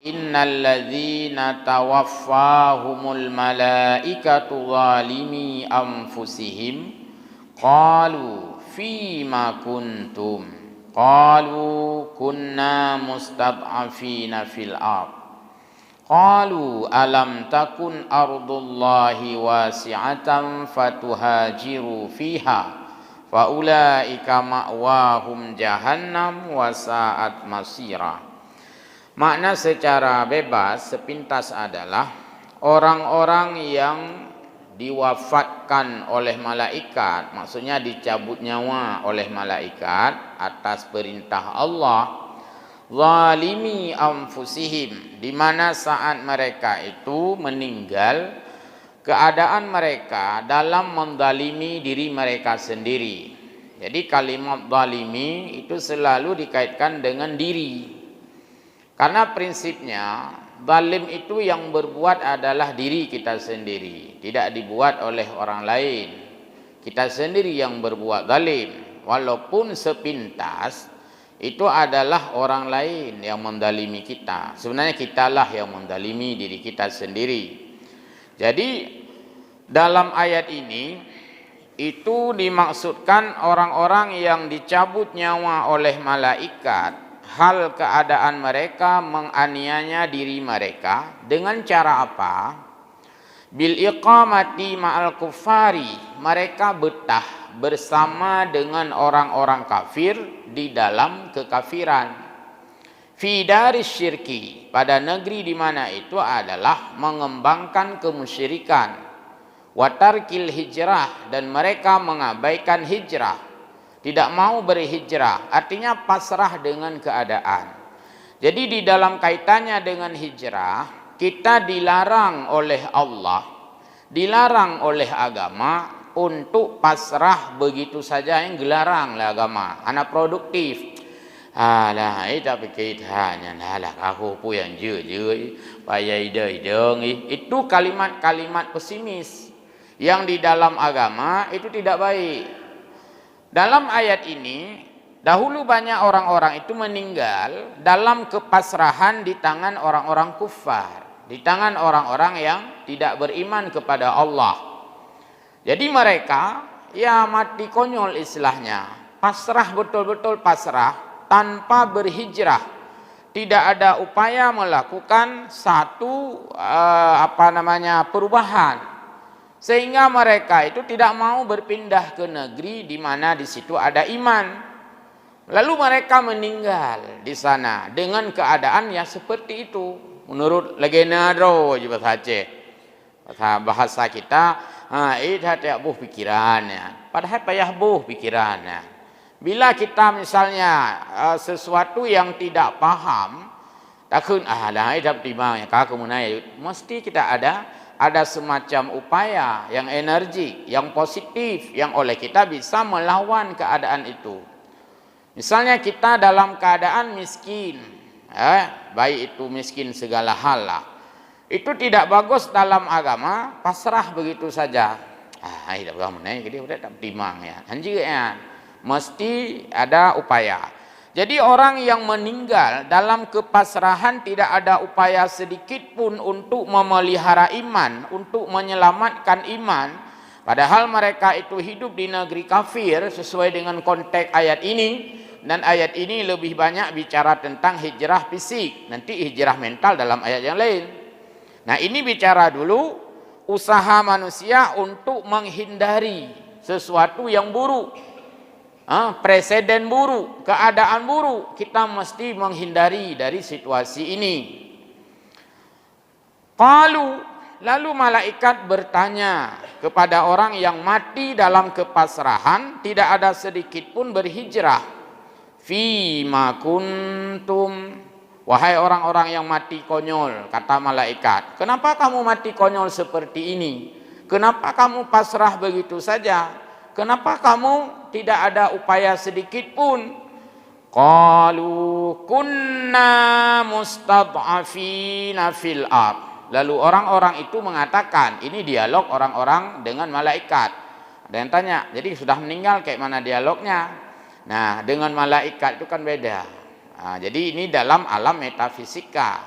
Innal ladzina tawaffahumul malaikatu zalimi anfusihim qalu fima kuntum qalu kunna mustad'afina fil ard qalu alam takun ardullahi wasi'atan fatuhajiru fiha faulaika ma'wahum jahannam wa sa'at masira. Makna secara bebas sepintas adalah orang-orang yang diwafatkan oleh malaikat, maksudnya dicabut nyawa oleh malaikat atas perintah Allah, zalimi anfusihim, di mana saat mereka itu meninggal keadaan mereka dalam menzalimi diri mereka sendiri. Jadi kalimat zalimi itu selalu dikaitkan dengan diri. Karena prinsipnya zalim itu yang berbuat adalah diri kita sendiri, tidak dibuat oleh orang lain. Kita sendiri yang berbuat zalim, walaupun sepintas itu adalah orang lain yang menzalimi kita. Sebenarnya kitalah yang menzalimi diri kita sendiri. Jadi dalam ayat ini itu dimaksudkan orang-orang yang dicabut nyawa oleh malaikat. Hal keadaan mereka menganiaya diri mereka dengan cara apa? Bil iqamati ma'al kuffari, mereka betah bersama dengan orang-orang kafir di dalam kekafiran. Fi daris syirki, pada negeri di mana itu adalah mengembangkan kemusyrikan. Wa tarkil hijrah, dan mereka mengabaikan hijrah. Tidak mau berhijrah, artinya pasrah dengan keadaan. Jadi di dalam kaitannya dengan hijrah, kita dilarang oleh Allah, dilarang oleh agama untuk pasrah begitu saja, yang dilarang oleh agama. Anak produktif. Alah, tapi kitanya nalah aku pu yang je payah ide-ide. Itu kalimat-kalimat pesimis yang di dalam agama itu tidak baik. Dalam ayat ini, dahulu banyak orang-orang itu meninggal dalam kepasrahan di tangan orang-orang kufar, di tangan orang-orang yang tidak beriman kepada Allah. Jadi mereka ya mati konyol istilahnya, pasrah, betul-betul pasrah tanpa berhijrah. Tidak ada upaya melakukan satu perubahan. Sehingga mereka itu tidak mau berpindah ke negeri di mana di situ ada iman. Lalu mereka meninggal di sana dengan keadaan yang seperti itu. Menurut legenda juga saja. Bahasa kita, tidak buh pikirannya. Padahal payah buh pikirannya. Bila kita misalnya sesuatu yang tidak paham, takun tidak timang mesti kita ada semacam upaya yang energi, yang positif, yang oleh kita bisa melawan keadaan itu. Misalnya kita dalam keadaan miskin, baik itu miskin segala hal lah, itu tidak bagus dalam agama, pasrah begitu saja. Tidak timang ya, mesti ada upaya. Jadi orang yang meninggal dalam kepasrahan tidak ada upaya sedikit pun untuk memelihara iman, untuk menyelamatkan iman. Padahal mereka itu hidup di negeri kafir sesuai dengan konteks ayat ini. Dan ayat ini lebih banyak bicara tentang hijrah fisik. Nanti hijrah mental dalam ayat yang lain. Nah ini bicara dulu usaha manusia untuk menghindari sesuatu yang buruk. Presiden buruk, keadaan buruk, kita mesti menghindari dari situasi ini. Lalu malaikat bertanya kepada orang yang mati dalam kepasrahan, tidak ada sedikit pun berhijrah. Fima kuntum, wahai orang-orang yang mati konyol, kata malaikat, kenapa kamu mati konyol seperti ini? Kenapa kamu pasrah begitu saja? Kenapa kamu tidak ada upaya sedikit pun? Qalu kunna mustad'afina fil ard. Lalu orang-orang itu mengatakan, ini dialog orang-orang dengan malaikat. Ada yang tanya, jadi sudah meninggal kayak mana dialognya? Nah, dengan malaikat itu kan beda. Jadi ini dalam alam metafisika.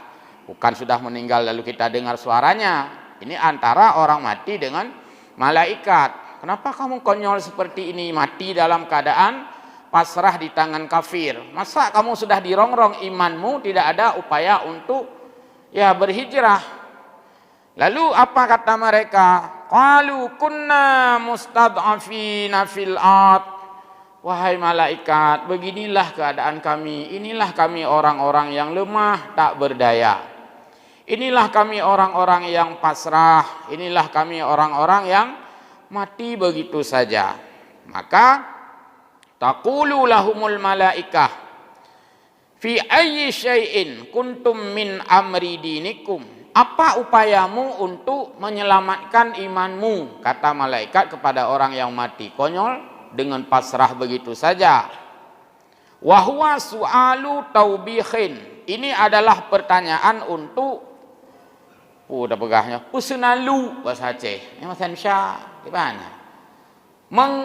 Bukan sudah meninggal lalu kita dengar suaranya. Ini antara orang mati dengan malaikat. Kenapa kamu konyol seperti ini? Mati dalam keadaan pasrah di tangan kafir. Masa kamu sudah dirongrong imanmu, tidak ada upaya untuk berhijrah? Lalu apa kata mereka? Qalu kunna mustad'afina fil ard. Wahai malaikat, beginilah keadaan kami. Inilah kami orang-orang yang lemah, tak berdaya. Inilah kami orang-orang yang pasrah. Inilah kami orang-orang yang mati begitu saja. Maka taqulu lahumul malaikah fi ayyi syai'in kuntum min amri dinikum. Apa upayamu untuk menyelamatkan imanmu? Kata malaikat kepada orang yang mati konyol dengan pasrah begitu saja. Wa huwa su'alu taubihin. Ini adalah pertanyaan untuk udah pegahnya pusunalu bahasa Aceh. Yang Hasan Syah di mana?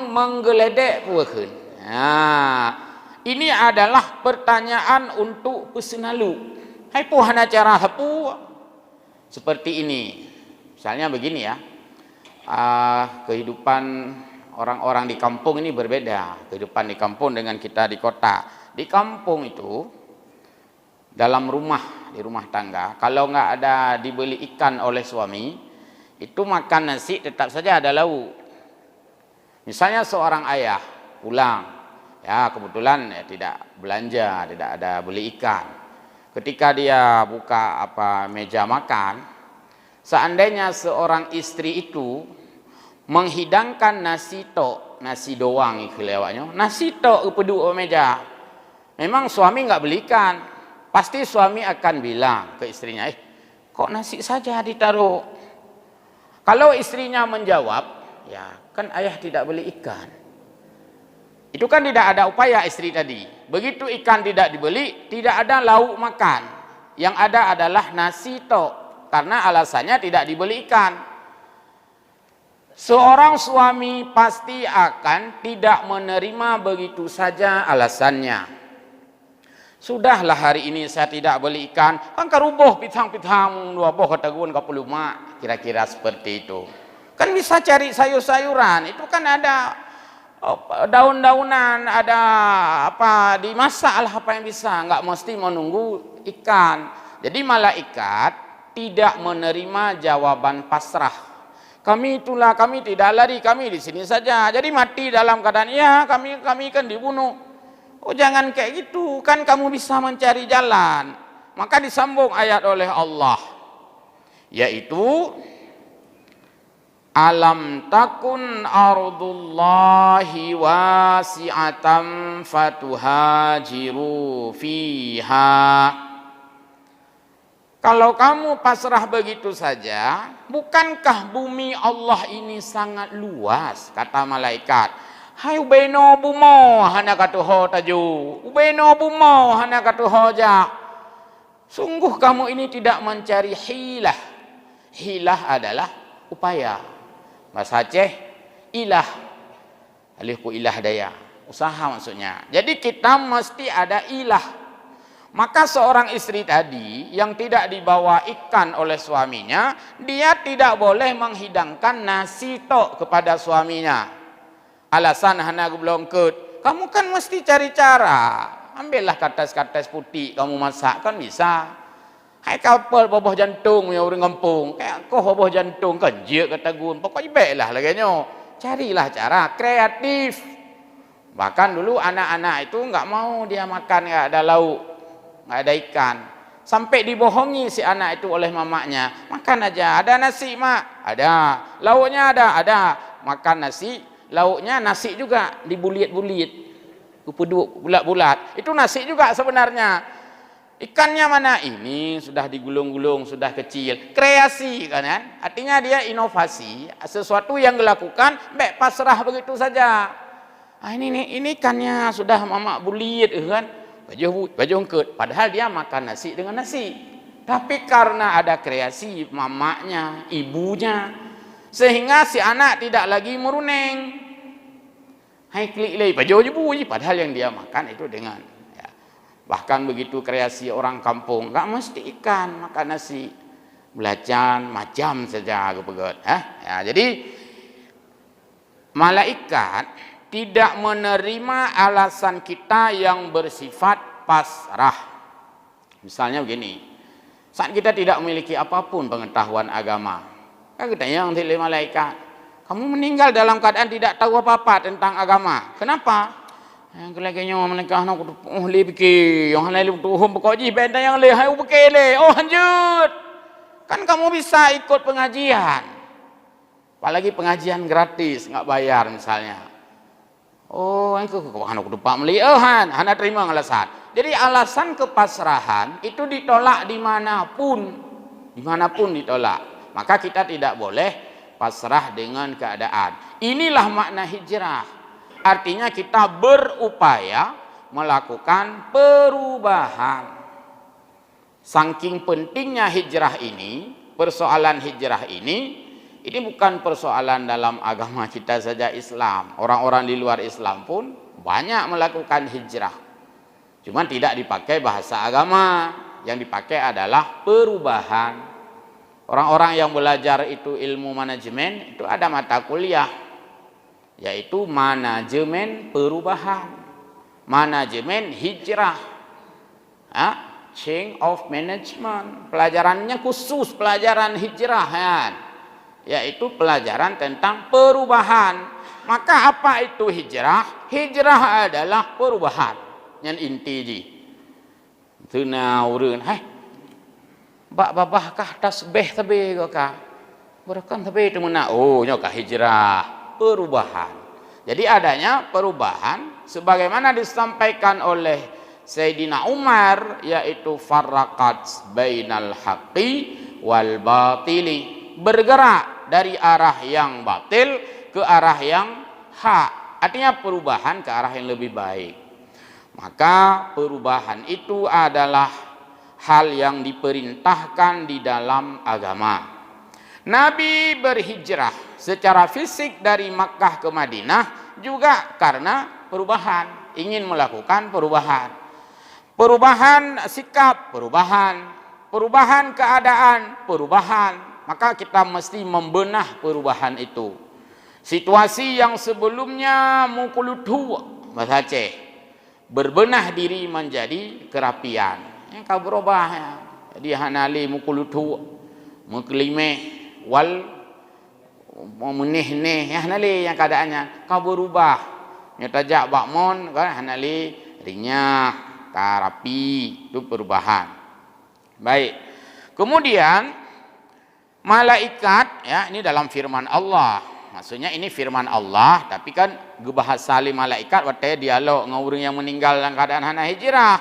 Menggeledek puekeun. Ini adalah pertanyaan untuk pusunalu. Hai puhana cara hapu seperti ini. Misalnya begini ya. Kehidupan orang-orang di kampung ini berbeda. Kehidupan di kampung dengan kita di kota. Di kampung itu, dalam rumah, di rumah tangga, kalau nggak ada dibeli ikan oleh suami, itu makan nasi tetap saja ada lauk. Misalnya seorang ayah pulang, kebetulan tidak belanja, tidak ada beli ikan. Ketika dia buka meja makan, seandainya seorang istri itu menghidangkan nasi tok, nasi doang lewatnya, nasi tok pedu meja. Memang suami nggak belikan, pasti suami akan bilang ke istrinya, kok nasi saja ditaruh? Kalau istrinya menjawab, kan ayah tidak beli ikan. Itu kan tidak ada upaya istri tadi. Begitu ikan tidak dibeli, tidak ada lauk makan. Yang ada adalah nasi tok, karena alasannya tidak dibeli ikan. Seorang suami pasti akan tidak menerima begitu saja alasannya. Sudahlah hari ini saya tidak beli ikan, kan karuboh pitang-pitang dua boh katagun kapuluma, kira-kira seperti itu. Kan bisa cari sayur-sayuran, itu kan ada daun-daunan, ada dimasak lah apa yang bisa, nggak mesti menunggu ikan. Jadi malaikat tidak menerima jawaban pasrah. Kami itulah, kami tidak lari, kami di sini saja. Jadi mati dalam keadaan, kami kan dibunuh. Oh jangan kayak gitu, kan kamu bisa mencari jalan. Maka disambung ayat oleh Allah, yaitu alam takun ardullahi wasi'atam fatuhajiru fiha. Kalau kamu pasrah begitu saja, bukankah bumi Allah ini sangat luas? Kata malaikat. Hai ubeno bumo hana katuho taju. Ubeno bumo hana katuho ja. Sungguh kamu ini tidak mencari hilah. Hilah adalah upaya. Bahasa Aceh, ilah. Alihku ilah daya. Usaha maksudnya. Jadi kita mesti ada ilah. Maka seorang istri tadi yang tidak dibawa ikan oleh suaminya, dia tidak boleh menghidangkan nasi tok kepada suaminya. Alasan hana belongket, kamu kan mesti cari cara. Ambillah katas-katas putih, kamu masak kan bisa. Hai kapal boboh jantung yang orang kampung, kayak kau boboh jantung kan je kata gun, pokoknya baiklah laganya. Carilah cara kreatif. Bahkan dulu anak-anak itu nggak mau dia makan nggak ada lauk, nggak ada ikan, sampai dibohongi si anak itu oleh mamanya. Makan aja, ada nasi mak, ada, lauknya ada, makan nasi, lauknya nasi juga dibulit-bulit, kupeduk bulat-bulat, itu nasi juga sebenarnya. Ikannya mana? Ini sudah digulung-gulung, sudah kecil, kreasi kan? Artinya dia inovasi, sesuatu yang dilakukan, pasrah begitu saja. Ini ikannya sudah mama bulit kan? Baju ungkut, padahal dia makan nasi dengan nasi. Tapi karena ada kreasi mamanya, ibunya, sehingga si anak tidak lagi meruneng. Hai klik lagi baju padahal yang dia makan itu dengan Bahkan begitu kreasi orang kampung, nggak mesti ikan, makan nasi, belacan macam saja kepegot. Ya, jadi malaikat tidak menerima alasan kita yang bersifat pasrah. Misalnya begini, saat kita tidak memiliki apapun pengetahuan agama, kan kita yang oleh malaikat, kamu meninggal dalam keadaan tidak tahu apa-apa tentang agama. Kenapa? Yang kelaganya menikah nak le fikir, yang lain tu berkoji benda yang le hai fikir le. Oh lanjut. Kan kamu bisa ikut pengajian. Apalagi pengajian gratis, enggak bayar misalnya. Oh, engkau anak lupa meli. Hana terima alasan. Jadi alasan kepasrahan itu ditolak dimanapun ditolak. Maka kita tidak boleh pasrah dengan keadaan. Inilah makna hijrah. Artinya kita berupaya melakukan perubahan. Saking pentingnya hijrah ini, persoalan hijrah ini bukan persoalan dalam agama kita saja Islam. Orang-orang di luar Islam pun banyak melakukan hijrah. Cuma tidak dipakai bahasa agama, yang dipakai adalah perubahan. Orang-orang yang belajar itu ilmu manajemen, itu ada mata kuliah, yaitu manajemen perubahan, manajemen hijrah, change of management. Pelajarannya khusus pelajaran hijrah, yaitu pelajaran tentang perubahan. Maka apa itu hijrah? Hijrah adalah perubahan. Yang inti ji. Tunaureun, babah kah tasbih tabe kah? Berakan tabe temuna. Oh, nyoka hijrah. Perubahan. Jadi adanya perubahan sebagaimana disampaikan oleh Sayyidina Umar, yaitu farraqat bainal haqqi wal batili, bergerak dari arah yang batil ke arah yang hak. Artinya perubahan ke arah yang lebih baik. Maka perubahan itu adalah hal yang diperintahkan di dalam agama. Nabi berhijrah secara fisik dari Makkah ke Madinah juga karena perubahan, ingin melakukan perubahan. Perubahan sikap, perubahan keadaan, perubahan. Maka kita mesti membenah perubahan itu. Situasi yang sebelumnya mukulutu, bahasa Aceh, berbenah diri menjadi kerapian. Yang kau berubah ya. Jadi hanali mukulutu, muklimeh wal menih-nih ya hanali yang keadaannya kau berubah nyetajak bakmon kan hanali rinyah karapi, itu perubahan. Baik. Kemudian malaikat, ya ini dalam firman Allah. Maksudnya ini firman Allah, tapi kan bahasa malaikat waktu dialog dengan orang yang meninggal dalam keadaan hana hijrah.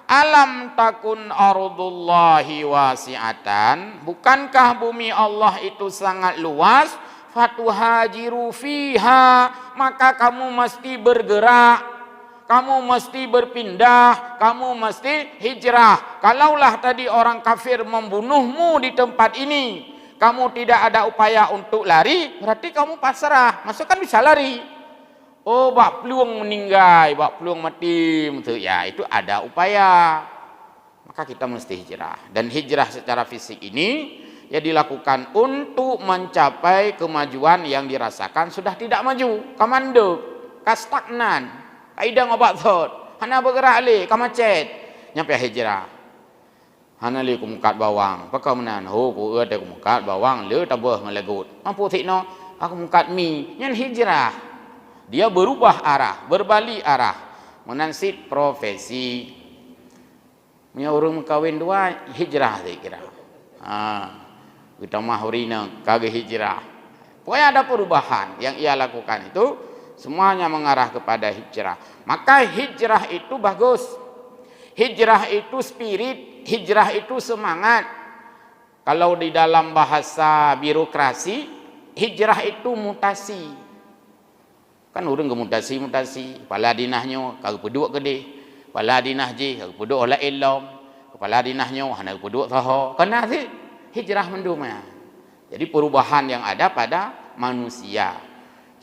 Alam takun ardullahi wasi'atan, bukankah bumi Allah itu sangat luas? Fatuhajiru fiha, maka kamu mesti bergerak, kamu mesti berpindah, kamu mesti hijrah. Kalaulah tadi orang kafir membunuhmu di tempat ini, kamu tidak ada upaya untuk lari, berarti kamu pasrah. Maksudnya kan bisa lari. Oh, bak peluang meninggal, bak peluang mati, ya itu ada upaya. Maka kita mesti hijrah. Dan hijrah secara fisik ini ya dilakukan untuk mencapai kemajuan yang dirasakan sudah tidak maju, kamanduk, kastagnan, kaidah ngobat thot, hana bergerak le, kamacet, nyampe hijrah. Hana le kumukat bawang, pakau menan, ho ku ada kumukat bawang, le tabuh ngelegut. Mampu tikno, aku mukat mi, nyan hijrah. Dia berubah arah, berbalik arah, menansit profesi. Punya orang kawin dua, hijrah saya kira. Kita mahurina kagak hijrah. Pokoknya ada perubahan yang ia lakukan itu semuanya mengarah kepada hijrah. Maka hijrah itu bagus. Hijrah itu spirit, hijrah itu semangat. Kalau di dalam bahasa birokrasi, hijrah itu mutasi. Kan orang ke mutasi, kepala dinahnya kagak peduk gede, kepala dinah je kagak peduk olah ilom, kepala dinahnya hana peduk taho. Kena sih hijrah mendumnya. Jadi perubahan yang ada pada manusia.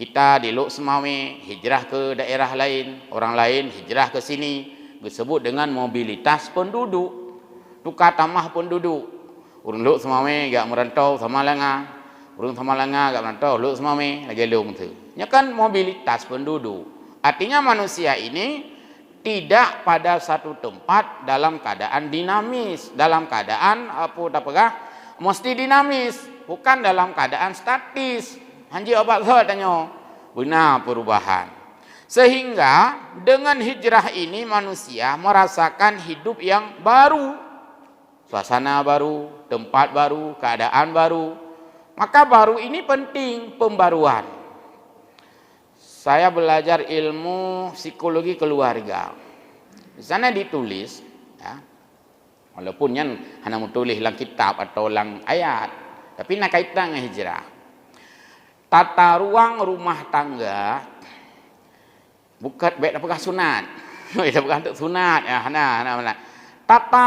Kita di Lok Semawe hijrah ke daerah lain, orang lain hijrah ke sini. disebut dengan mobilitas penduduk. Tukar tamah penduduk. Urang luk semame gak merantau sama langa. Urang sama langa gak merantau luk semame lagi lung tu. Nya kan mobilitas penduduk. Artinya manusia ini tidak pada satu tempat dalam keadaan dinamis, dalam keadaan mesti dinamis, bukan dalam keadaan statis. Hanji obat tanya, benar perubahan. Sehingga dengan hijrah ini manusia merasakan hidup yang baru, suasana baru, tempat baru, keadaan baru. Maka baru ini penting, pembaruan. Saya belajar ilmu psikologi keluarga. Di sana ditulis, ya, walaupun yang hanya tulis lang kitab atau lang ayat, tapi nak kaitan dengan hijrah. Tata ruang rumah tangga bukan baik apakah sunat. Itu bukan untuk sunat ya, hana. Tata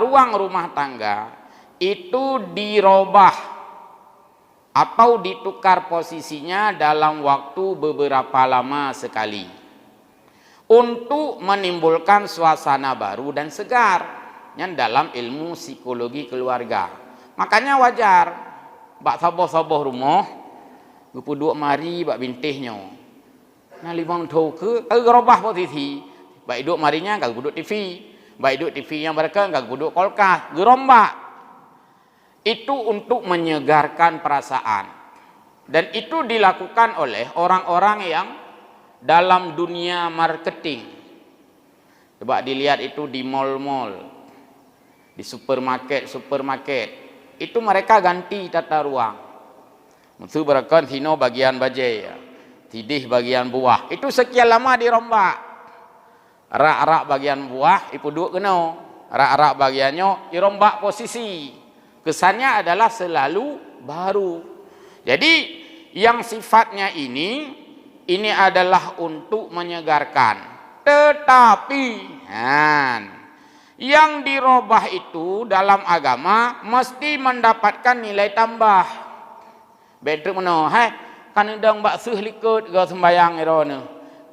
ruang rumah tangga itu dirubah atau ditukar posisinya dalam waktu beberapa lama sekali untuk menimbulkan suasana baru dan segar yang dalam ilmu psikologi keluarga. Makanya wajar bak saboh-saboh rumah gupu duk mari bak bintihnya nah limang tau ke robah posisi bak duk marinya gak duduk TV, bak duduk TV yang mereka gak duduk kolkas gerombak. Itu untuk menyegarkan perasaan. Dan itu dilakukan oleh orang-orang yang dalam dunia marketing. Coba dilihat itu di mall-mall, di supermarket. Itu mereka ganti tata ruang. Maksud berakan sino bagian bajai, tidih bagian buah. Itu sekian lama dirombak. Rak-rak bagian buah, ipu duduk kena. Rak-rak bagiannya dirombak posisi. Kesannya adalah selalu baru. Jadi yang sifatnya ini adalah untuk menyegarkan. Tetapi yang dirubah itu dalam agama mesti mendapatkan nilai tambah. Beduk mana? Kan ndang bak seuh likut ga sembayang irone.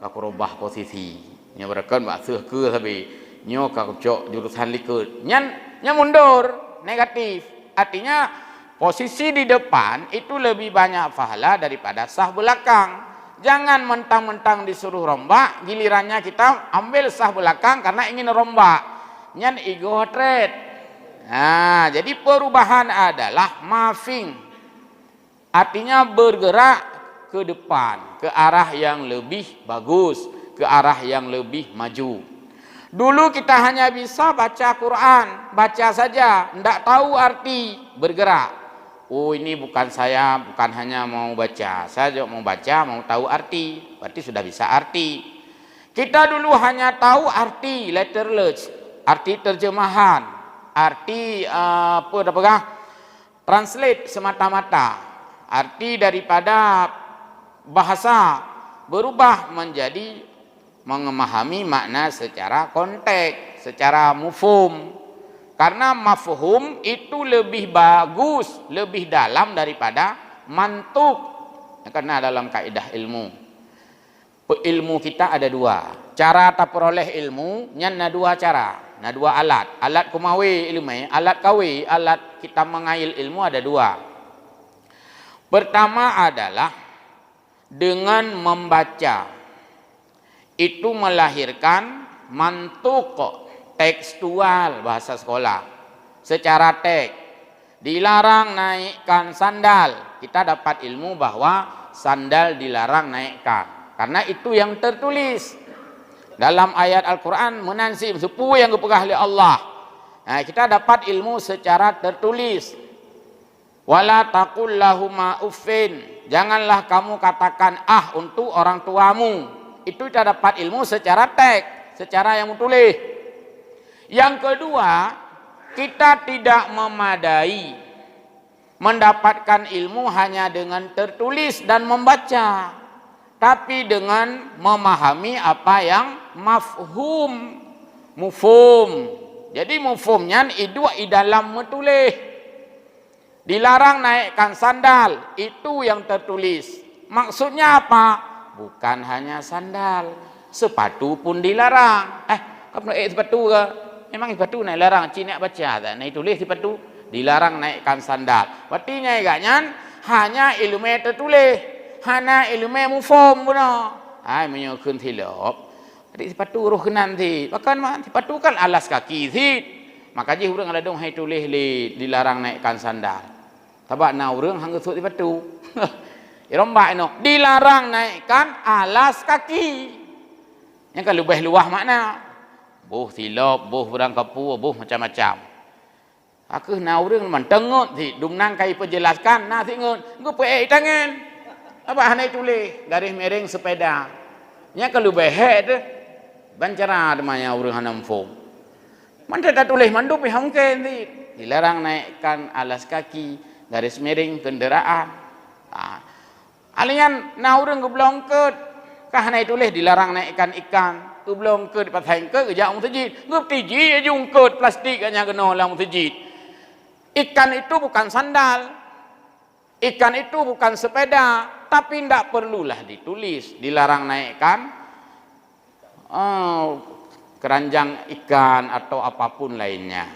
Aku rubah posisi. Nya berakan bak seuh ke sabi. Nyo ka cok jurusan likut. Nya mundur, negatif. Artinya posisi di depan itu lebih banyak pahala daripada sah belakang. Jangan mentang-mentang disuruh rombak, gilirannya kita ambil sah belakang karena ingin rombak. Nyan ego trade. Nah, jadi perubahan adalah moving. Artinya bergerak ke depan, ke arah yang lebih bagus, ke arah yang lebih maju. Dulu kita hanya bisa baca Quran, baca saja, tidak tahu arti, bergerak. Oh ini bukan saya, bukan hanya mau baca, saya juga mau baca, mau tahu arti, berarti sudah bisa arti. Kita dulu hanya tahu arti, letterless, arti terjemahan, arti translate semata-mata, arti daripada bahasa berubah menjadi memahami makna secara konteks, secara mafhum. Karena mafhum itu lebih bagus, lebih dalam daripada mantuk. Karena dalam kaidah ilmu, ilmu kita ada dua. Cara tak peroleh ilmu, nyana dua cara, na dua alat. Alat kumawi ilmu, alat kawi, alat kita mengail ilmu ada dua. Pertama adalah dengan membaca. Itu melahirkan mantuk tekstual bahasa sekolah. Secara teks dilarang naikkan sandal. Kita dapat ilmu bahwa sandal dilarang naikkan. Karena itu yang tertulis dalam ayat Al-Quran menansib sepuh yang dipegah oleh Allah. Nah, kita dapat ilmu secara tertulis. Wala taqul lahuma uffin. Janganlah kamu katakan untuk orang tuamu. Itu kita dapat ilmu secara teks, secara yang tulis. Yang kedua, kita tidak memadai mendapatkan ilmu hanya dengan tertulis dan membaca, tapi dengan memahami apa yang mafhum. Jadi mafhumnya itu dalam metulis. Dilarang naikkan sandal, itu yang tertulis. Maksudnya apa? Bukan hanya sandal, Sepatu pun dilarang. Kau nak sepatu ke? Memang sepatu nak larang. Cina baca tak? Naik tulis sepatu dilarang naikkan sandal. Berarti agaknya hanya ilmu tertulis, hanya ilmu mufhum puna. Menyokun silap. Adik sepatu roh kenan ti. Bahkan sepatu kan alas kaki ti. Maka je urang ladong hai tulis dilarang naikkan sandal. Tabak na urang hang gesut sepatu. Rombak no dilarang naikkan alas kaki. Yang kan lebih luah makna. Boh silap, boh urang kapu, boh macam-macam. Aku na urang man tengut ti dumnang kai penjelaskan na ti ngut. Nggo pe tangan. Apa hanai tulis garis miring sepeda. Nya kalau behet tu bancara demanya urang hanam fom. Man tak tulis mandu pi hangken ti. Dilarang naikkan alas kaki, garis miring kenderaan. Alian na urang geblong ke kah hanai tulis dilarang naikkan ikan. Geblong ke di pasai ke jak masjid. Ngep tiji ajung ke plastik nya kena lang masjid. Ikan itu bukan sandal. Ikan itu bukan sepeda, tapi tidak perlulah ditulis dilarang naikkan keranjang ikan atau apapun lainnya.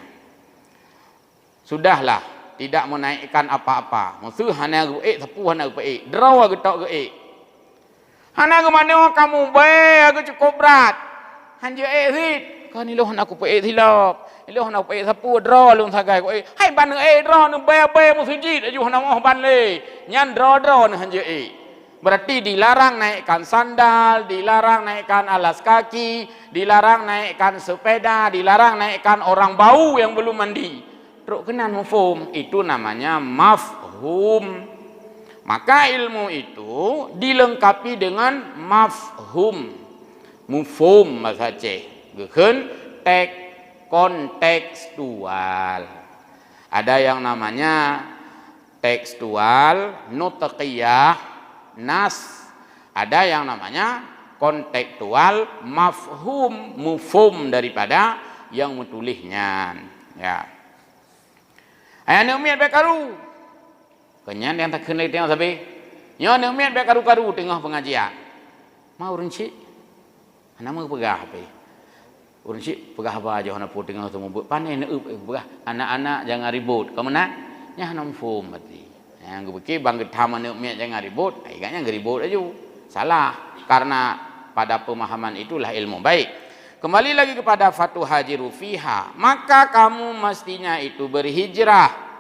Sudahlah, tidak menaikkan apa-apa. Musuh hana gue sapu hana gue draw getok gue. Hana ke mana kamu aku cukup berat. Hanja rit. Kan iloh aku pe silap. Iloh nak pe sapu draw lung sagai gue. Hai ban draw nu be musjid aju hana mau ban le. Nyan draw nu hanja Berarti dilarang naikkan sandal, dilarang naikkan alas kaki, dilarang naikkan sepeda, dilarang naikkan orang bau yang belum mandi. Truk kenan mafhum, itu namanya mafhum. Maka ilmu itu dilengkapi dengan mafhum. Mufhum bahasa Aceh. Geken kontekstual. Ada yang namanya tekstual, nutqiyah, nas. Ada yang namanya kontekstual, mafhum, mufhum daripada yang menulisnya. Ya. Ayah umiat bekaru. Kenyan yang tak kenal tengok sabi. Nyo umiat bekaru-karu tengah pengajian. Mau renci. Nama pegah apa? Renci pegah apa aja hana pu tengah temu pandai na pegah. Anak-anak jangan ribut. Kamu nak? Nya hana mufhum berarti. Yang gebeki bang getama umiat jangan ribut. Agaknya ribut aja. Salah karena pada pemahaman itulah ilmu. Baik. Kembali lagi kepada fatu hajiru fiha. Maka kamu mestinya itu berhijrah.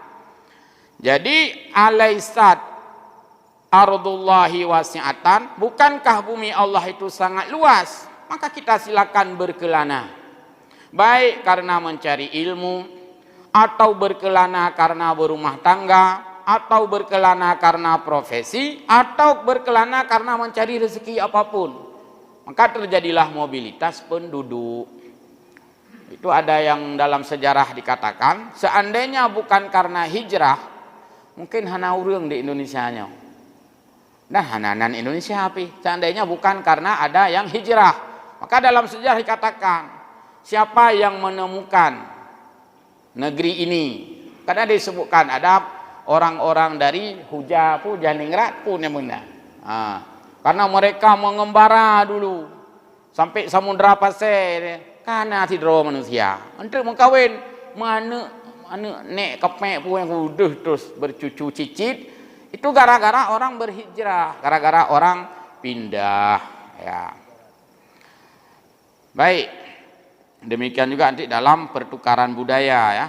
Jadi alaisat ardullahi wasi'atan. Bukankah bumi Allah itu sangat luas? Maka kita silakan berkelana. Baik karena mencari ilmu. Atau berkelana karena berumah tangga. Atau berkelana karena profesi. Atau berkelana karena mencari rezeki apapun. Maka terjadilah mobilitas penduduk. Itu ada yang dalam sejarah dikatakan, seandainya bukan karena hijrah, mungkin hana urang di Indonesia nya. Nah, hananan Indonesia api. Seandainya bukan karena ada yang hijrah. Maka dalam sejarah dikatakan, siapa yang menemukan negeri ini? Karena disebutkan ada orang-orang dari Hujaningrat pun yang mana. Karena mereka mengembara dulu sampai samudra pasir karena tidro manusia untuk mengkawin mana nek kepek pun yang udah terus bercucu cicit itu gara-gara orang berhijrah, gara-gara orang pindah ya. Baik, demikian juga nanti dalam pertukaran budaya ya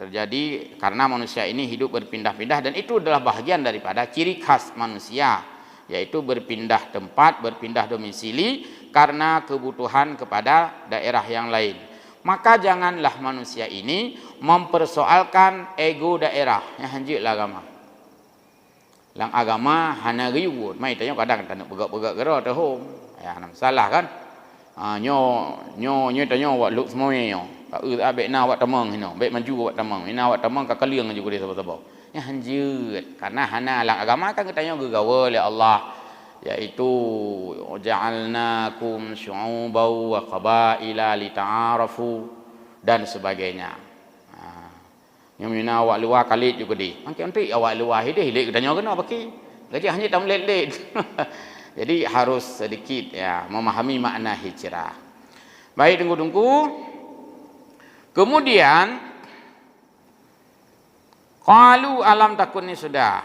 terjadi karena manusia ini hidup berpindah-pindah dan itu adalah bahagian daripada ciri khas manusia, yaitu berpindah tempat, berpindah domisili karena kebutuhan kepada daerah yang lain. Maka janganlah manusia ini mempersoalkan ego daerah. Ya hanjiklah agama. Lang agama hana riwut. Mai tanya kadang tak nak begak-begak gera tahum. Ya nak salah kan? Nyo tanya awak look semua nyo. Ka abek na awak temang hino. Baik maju awak temang. Ina awak temang ka kaliang juga dia sebab-sebab. Ya hanjut karena hana lang agama kan kita tanya gegawa oleh Allah, yaitu ja'alnakum syu'uban wa qabaila lita'arafu dan sebagainya. Yang mina awak luar kalit juga di. Mungkin nanti awak luar hidup kita tanya kena baki. Gaji hanya tam let. Jadi harus sedikit ya memahami makna hijrah. Baik tunggu-tunggu. Kemudian qalu alam takun ni sudah.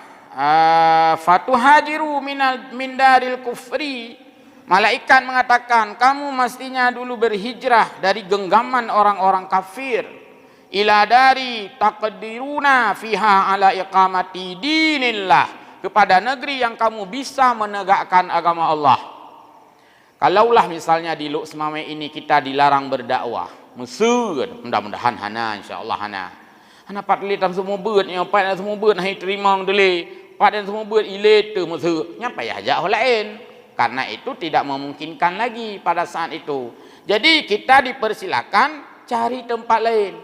Fatuhajiru min daril kufri. Malaikat mengatakan kamu mestinya dulu berhijrah dari genggaman orang-orang kafir ila dari taqdiruna fiha ala iqamati dinillah, kepada negeri yang kamu bisa menegakkan agama Allah. Kalaulah misalnya di Luk Semame ini kita dilarang berdakwah, Mesir, mudah-mudahan hana insyaallah hana patli tam semua beut nya pat semua beut hai terima dele pat dan semua beut ile tu Mesir nya payah ajak orang lain. Karena itu tidak memungkinkan lagi pada saat itu. Jadi kita dipersilakan cari tempat lain.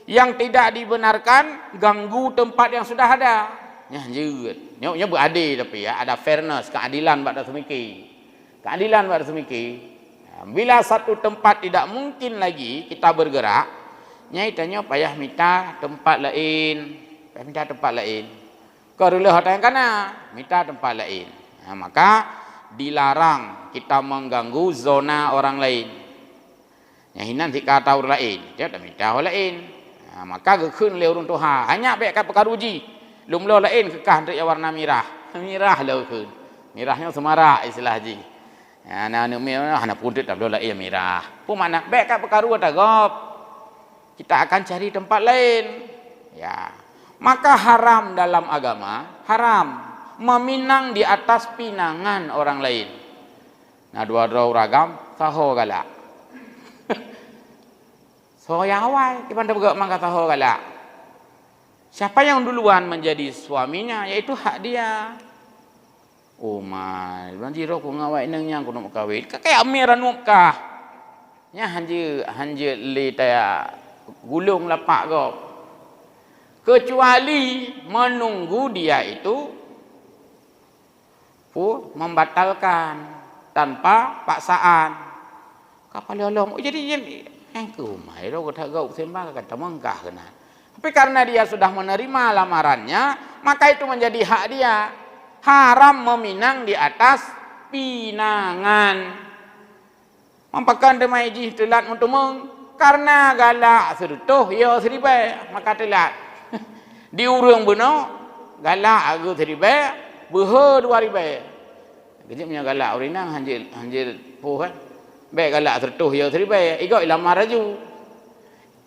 Yang tidak dibenarkan ganggu tempat yang sudah ada. Nya jeut. Nya beradil tapi ya ada fairness, keadilan pada semiki. Keadilan pada semiki. Bila satu tempat tidak mungkin lagi kita bergerak, nya itanya payah minta tempat lain. Payah minta tempat lain. Kalau hotel kana, minta tempat lain. Maka dilarang kita mengganggu zona orang lain. Yang hinan tika tahu lain, dia tak minta orang lain. Maka gekun le urun Tuhan. Hanya baik kat perkara uji. Lum lo lain kekah untuk yang warna merah. Merah le gekun. Merahnya semarak istilah haji. Ana merah ana putih tak boleh lain merah. Pun mana baik kat perkara tagap. Kita akan cari tempat lain. Ya. Maka haram dalam agama, haram meminang di atas pinangan orang lain. Nah dua-dua ragam saho galak. So yang awal kita bergerak mangka saho galak. Siapa yang duluan menjadi suaminya yaitu hak dia. Oh mai, banjir aku ngawai nang yang aku nak kahwin. Kayak amiran mukah. Nya hanje le taya gulung lapak go. Kecuali menunggu dia itu membatalkan tanpa paksaan. Kapal Allah jadi engkau mai ro tak gau sembah kata mengkah kena. Tapi karena dia sudah menerima lamarannya, maka itu menjadi hak dia. Haram meminang di atas pinangan. Mampakan demai ji telat untuk karena galak sertuh ya seribai maka telat. Di urang beno galak agu seribai Buha 2,000. Kejipnya galak urinang hanjil puh kan. Baik galak tertuh ya seribai. Ikut lamar raju.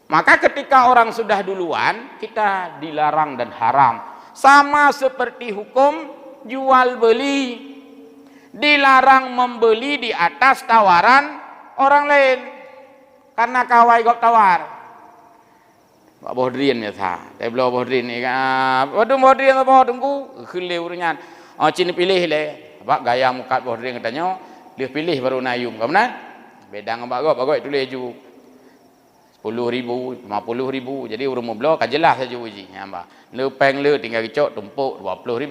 Maka ketika orang sudah duluan, kita dilarang dan haram. Sama seperti hukum jual beli. Dilarang membeli di atas tawaran orang lain. Karena kawai gok tawar. Pak Bohdrin biasa. Tapi belum Bohdrin ni kan. Waduh Bohdrin apa tunggu. Kelih urunya. Cina pilih le. Pak gaya muka Bohdrin katanya. Dia pilih baru nayung. Kau benar? Bedang apa kau? Bagai tulis ju. 10,000, 50,000. Jadi urut mublo kan jelas saja uji. Nampak. Le peng le tinggal kecok tumpuk 20,000.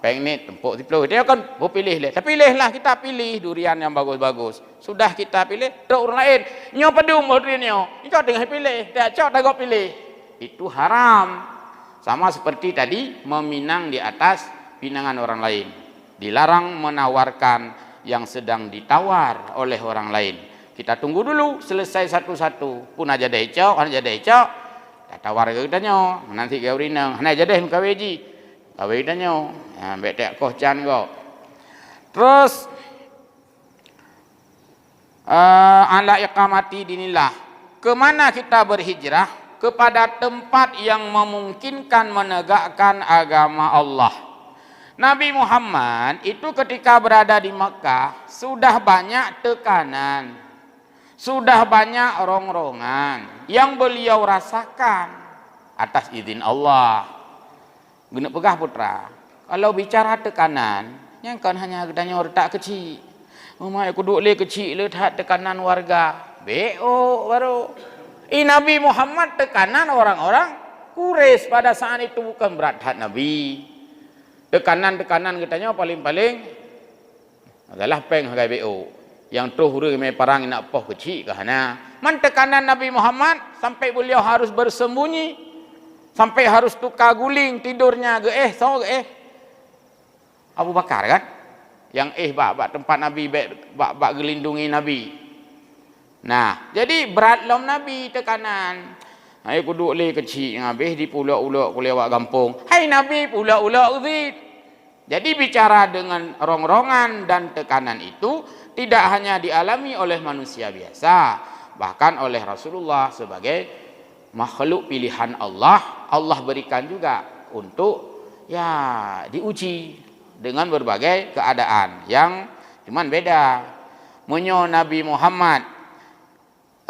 Peng ni tumpuk 10. Dia kan pilih le. Tapi pilihlah kita pilih durian yang bagus-bagus. Sudah kita pilih, tak orang lain. Nyo pedung Bohdrin nyo. Ikut tengah pilih. Tak cok tak kau pilih. Itu haram. Sama seperti tadi meminang di atas pinangan orang lain. Dilarang menawarkan yang sedang ditawar oleh orang lain. Kita tunggu dulu selesai satu-satu. Pun aja dah ecok, aja dah ecok. Tawar ke kita nyo. Nanti kau rinang. Hana aja dah kaweji. Kawe kita nyo. Ambek tak koh can kau. Terus ala iqamati dinillah. Kemana kita berhijrah? Kepada tempat yang memungkinkan menegakkan agama Allah. Nabi Muhammad itu ketika berada di Mekah sudah banyak tekanan, sudah banyak rongrongan yang beliau rasakan atas izin Allah. Guna pegah putra. Kalau bicara tekanan, yang kan hanya gedanya retak kecil. Umai aku duk le kecil le tekanan warga. BO baru. Nabi Muhammad tekanan orang-orang Quraisy pada saat itu bukan berat hat Nabi. Tekanan-tekanan katanya paling-paling adalah peng harga BO. Yang tu huru me perang nak poh kecil ke hana. Man tekanan Nabi Muhammad sampai beliau harus bersembunyi. Sampai harus tukar guling tidurnya ke so ke Abu Bakar kan. Yang bak tempat Nabi, bak gelindungi Nabi. Nah, jadi berat lom Nabi tekanan. Hai kuduk le kecil habis di pulau-ulak kulewak kampung. Hai Nabi pulau-ulak uzid. Jadi bicara dengan rongrongan dan tekanan itu tidak hanya dialami oleh manusia biasa, bahkan oleh Rasulullah sebagai makhluk pilihan Allah. Allah berikan juga untuk ya diuji dengan berbagai keadaan yang cuman beda. Menyo Nabi Muhammad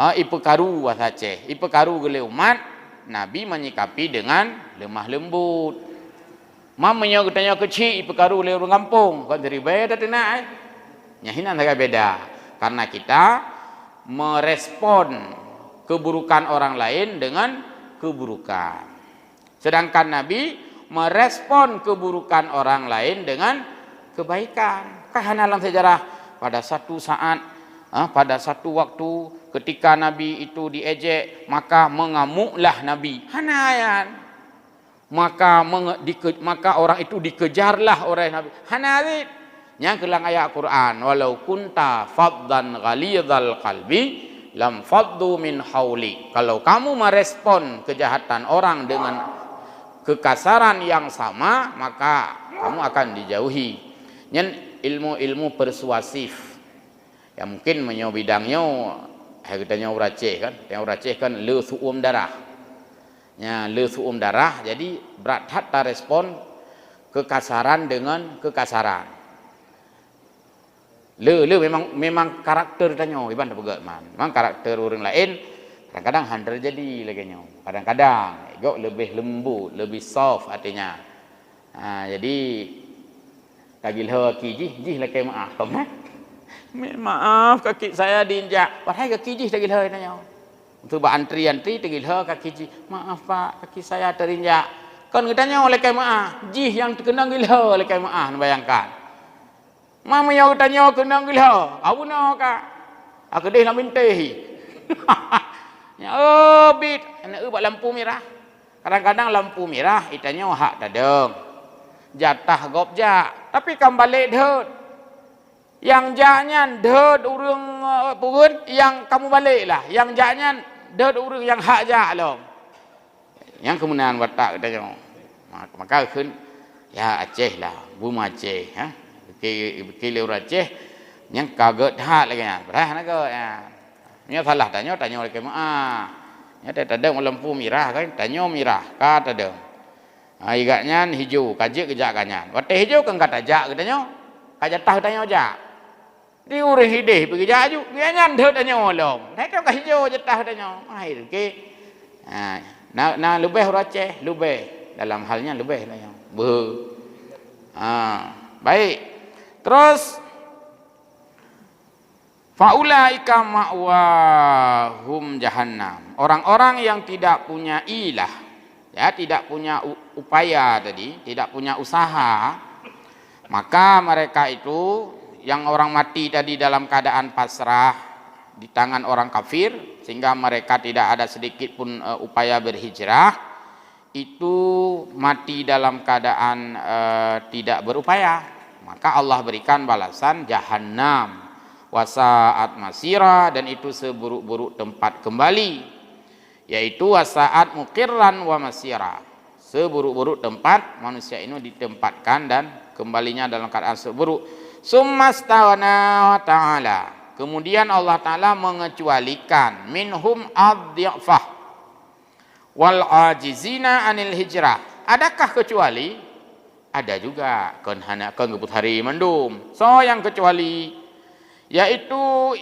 ipekaru wasace, ipekaru gele umat, Nabi menyikapi dengan lemah lembut. Mamanya katanya kecil ipekaru le orang kampung, kan dari beda tenang. Nyahinan agak beda karena kita merespon keburukan orang lain dengan keburukan. Sedangkan Nabi merespon keburukan orang lain dengan kebaikan. Karena dalam sejarah pada satu saat, pada satu waktu ketika Nabi itu diejek, maka mengamuklah Nabi. Hanayan. Maka orang itu dikejarlah oleh Nabi. Hanarit. Yang kelang ayat Quran, walau kunta faddan ghalidhal qalbi lam faddu min hauli. Kalau kamu merespon kejahatan orang dengan kekasaran yang sama, maka kamu akan dijauhi. Nyen ilmu-ilmu persuasif. Ya mungkin menyo bidangnya kitanya uraceh kan, yang uraceh kan le suum darah. Ya, le suum darah, jadi berat hatta respon kekasaran dengan kekasaran. Le memang karakter tanya iban pegat man. Memang karakter orang lain kadang-kadang handal jadi lagi nyo. Kadang-kadang ego lebih lembut, lebih soft artinya. Jadi tagil kiji lagi maaf kan? Maaf kaki saya diinjak. Padahal kaki jih tagil he tanya. Untuk antri-antri tagil he kaki jih. Maaf Pak, kaki saya terinjak. Kan katanya oleh kai maaf, jih yang terkena gil he oleh kai maaf, bayangkan. Mama yang tanya kena gil he. Abu no ka. Aku deh nak mintahi. Ya bit, ana buat lampu merah. Kadang-kadang lampu merah itanya hak tadeng. Jatah gopja, tapi kan balik deh. Yang jaknya ded urang purun, yang kamu balik lah. Yang jaknya ded urang yang hak jak loh. Yang kemudian watak katanya. Maka kun ya Aceh lah, Buma Aceh, Kile Aceh yang kaget hak lagi nya. Berah nak ya. Nya salah tanya lagi nya tak ada lampu merah kan, tanya merah ka ada. Igaknya hijau, kajik kejakannya. Wate hijau kan kata jak katanya. Kajatah tanya jak. Di urang hidih pergi jaju, dia nyandet tanya olong. Naik ke hijau jetah tanya. Air ke. Nah lebih Aceh, lebih dalam halnya lebih tanya. Baik. Terus faulaika ma'wahum jahannam. Orang-orang yang tidak punya ilah, ya, tidak punya upaya tadi, tidak punya usaha, maka mereka itu yang orang mati tadi dalam keadaan pasrah di tangan orang kafir sehingga mereka tidak ada sedikit pun upaya berhijrah, itu mati dalam keadaan tidak berupaya, maka Allah berikan balasan jahannam wasaat masira, dan itu seburuk-buruk tempat kembali, yaitu wasaat muqirran wa masira, seburuk-buruk tempat manusia ini ditempatkan dan kembalinya dalam keadaan seburuk. Summastawana wa ta'ala, kemudian Allah Ta'ala mengecualikan minhum ad-dhi'fah wal ajizina anil hijrah. Adakah kecuali? Ada juga, kan hana kan gebut hari mendum. So yang kecuali yaitu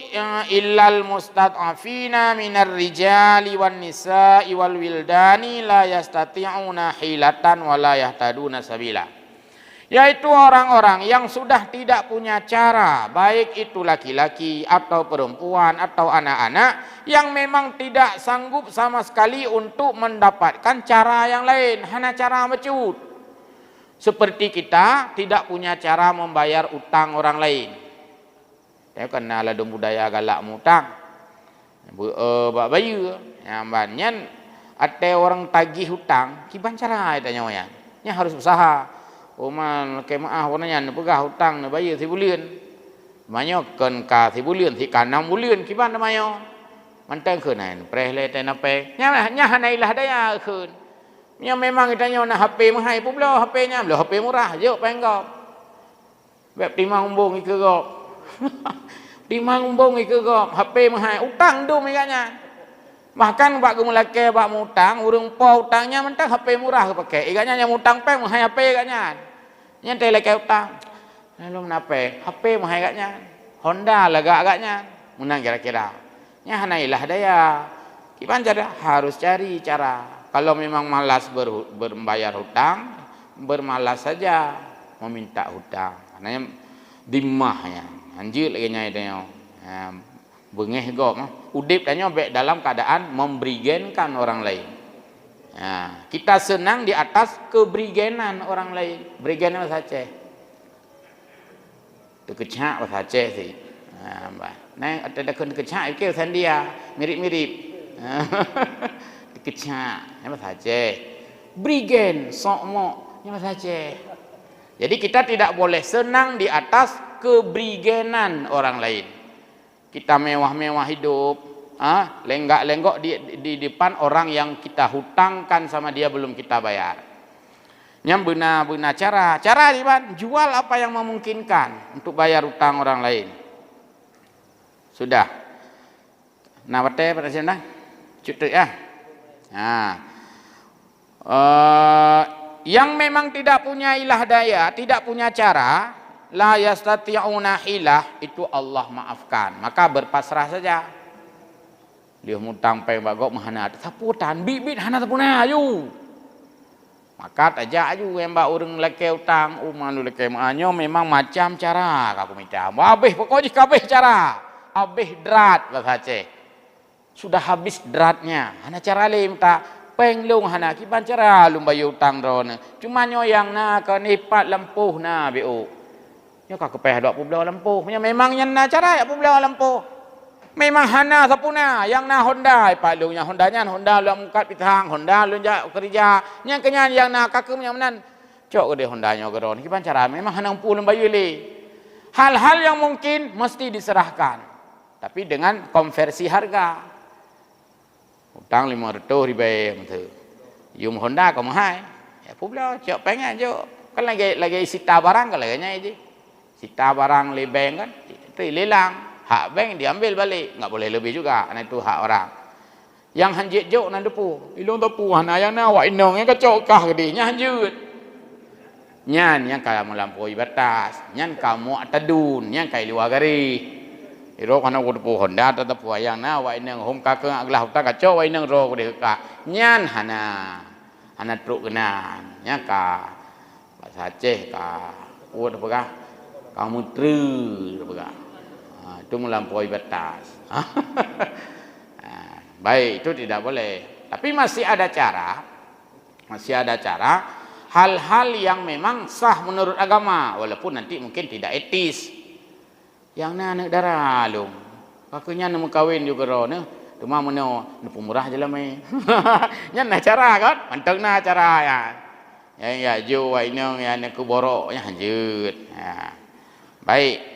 illal mustad'afina minar rijali wan nisa'i wal wildani la yastati'una hilatan wa la yahtaduna sabila. Yaitu orang-orang yang sudah tidak punya cara, baik itu laki-laki atau perempuan atau anak-anak, yang memang tidak sanggup sama sekali untuk mendapatkan cara yang lain, hanya cara mecut. Seperti kita tidak punya cara membayar utang orang lain. Ya kena ada budaya galak mutang. Bak bayu, yang banyak ada orang tagih hutang, kiban cara tanya ya. Nya harus usaha. man kemaah warnanya pegah hutang na bayar 10 bulan. Manyo ken ka 10 bulan si ka 6 bulan kiban manyo. Mantang keun preh le te na pe. Nya hanailah daya keun. Nya memang itanya na HP mahai pula HP-nya, beli HP murah je penggap. Beb timang umbung ikut gop. Timang umbung ikut gop, HP mahai utang dum iganya. Bahkan bak gemelake bak mutang, urang po utangnya mentang HP murah ke pakai. Iganya yang mutang pe mahai HP iganya. Nya teh leke utang. Lalu nape? HP mahai iganya. Honda lega agaknya. Menang kira-kira. Nya hanailah daya. Kipan cara harus cari cara. Kalau memang malas berbayar hutang, bermalas saja meminta hutang. Karena dimahnya, anjir lagi nya itu bengeh gop, udip tanya baik dalam keadaan membrigenkan orang lain. Ya, kita senang di atas kebrigenan orang lain. Brigen bahasa Aceh. Kecak bahasa Aceh sih. Nah, ada kecak itu sandia, mirip-mirip. Kecak, bahasa Aceh. Brigen, sokmo, bahasa Aceh. Jadi kita tidak boleh senang di atas kebrigenan orang lain. Kita mewah-mewah hidup, lenggak-lenggok di depan orang yang kita hutangkan sama dia belum kita bayar. Yang benar-benar cara di mana? Jual apa yang memungkinkan untuk bayar hutang orang lain. Sudah. Nah, bete pada sana, cukup ya. Nah, yang memang tidak punya ilah daya, tidak punya cara, la yastati'una hilah, itu Allah maafkan. Maka berpasrah saja. Dia mutang pe bagok mahana saputan bibit hana tapuna ayu. Maka tajak ayu embak urang leke utang, malu leke manyo memang macam cara aku minta. Habis pokoknya kabeh cara. Habis drat bahasa Aceh. Sudah habis dratnya. Hana cara le minta penglung hana kiban cara lum bayu utang drone. Cuma nyo yang na ke nipat lempuh na BO. Nyo ka kepeh 20 lempuh. Memang yang na cara ya 20 lempuh. Memang hana sapuna yang na Honda pak lungnya Hondanya Honda lam kat pitang Honda lun ja kerja. Nya kenyan yang na kakem yang menan. Cok gede Hondanya geron. Kiban cara memang hana 60 bayu le. Hal-hal yang mungkin mesti diserahkan. Tapi dengan konversi harga. Utang 500 ribu betul. Yum Honda kau mahal. Ya pula cok pengen cok. Kan lagi sita barang kalau kayaknya ini. Sita barang le bank kan. Itu lelang. Hak bank diambil balik. Enggak boleh lebih juga. Karena itu hak orang. Yang hanjit jok nan depu. Ilung depu hana yang na wak inong yang kecok kah gede nya hanjut. Nyan yang kamu melampaui batas. Nyan kamu atadun. Nyan kai luar gari. Iro kana ko depu Honda tetap wayang na wa inang hom ka keung aglah ta ka co wa inang ro ko de ka nyan hana truk kenan nya ka bahasa Aceh ka apa ka kamu tru apa ka itu melampaui batas. Baik, itu tidak boleh. Tapi masih ada cara hal-hal yang memang sah menurut agama walaupun nanti mungkin tidak etis. Yang na anak darah long. Kakunya nak kawin juga ro ne. Cuma meno pemurah je lah mai. Nya na cara kan? Manteng na cara ya. Ya jo wa inong ya nak ku borok nya hanjut. Ya. Baik.